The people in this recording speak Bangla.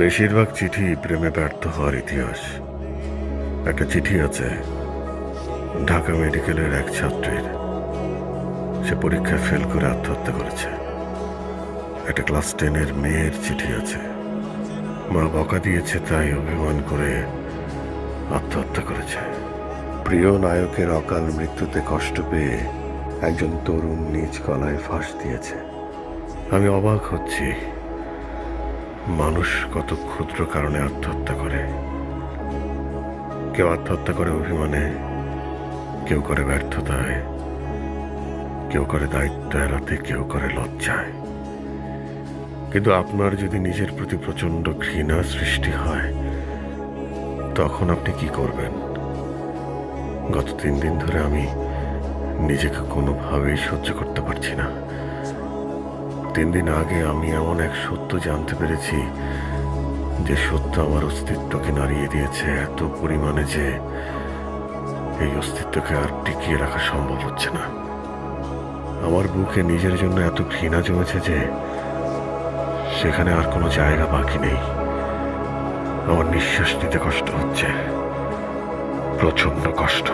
বেশিরভাগ চিঠি প্রেমে ব্যর্থ হওয়ার ইতিহাস। একটা চিঠি আছে ঢাকা মেডিকেলের এক ছাত্রীর, সে পরীক্ষায় ফেল করে আত্মহত্যা করেছে। একটা ক্লাস 10-এর মেয়ের চিঠি আছে, মা বকা দিয়েছে তাই অভিমান করে আত্মহত্যা করেছে। প্রিয় নায়কের অকাল মৃত্যুতে কষ্ট পেয়ে একজন তরুণ নিজ গলায় ফাঁস দিয়েছে। আমি অবাক হচ্ছি, মানুষ কত ক্ষুদ্র কারণে আত্মহত্যা করে। কেউ আত্মহত্যা করে অভিমানে, কেউ করে ব্যর্থতায়, কেউ করে দায়িত্ব এড়াতে, কেউ করে লজ্জায়। কিন্তু আপনার যদি নিজের প্রতি প্রচন্ড ঘৃণা সৃষ্টি হয়, তখন আপনি কি করবেন? গত 3 দিন ধরে আমি নিজেকে কোনোভাবেই সহ্য করতে পারছি না। 3 দিন আগে আমি এমন এক সত্য জানতে পেরেছি, যে সত্য আমার অস্তিত্বকে নাড়িয়ে দিয়েছে এত পরিমাণে যে এই অস্তিত্বকে আর টিকিয়ে রাখা সম্ভব হচ্ছে না। আমার বুকে নিজের জন্য এত ঘৃণা জমেছে যে সেখানে আর কোনো জায়গা বাকি নেই। আমার নিঃশ্বাস নিতে কষ্ট হচ্ছে, প্রচন্ড কষ্ট।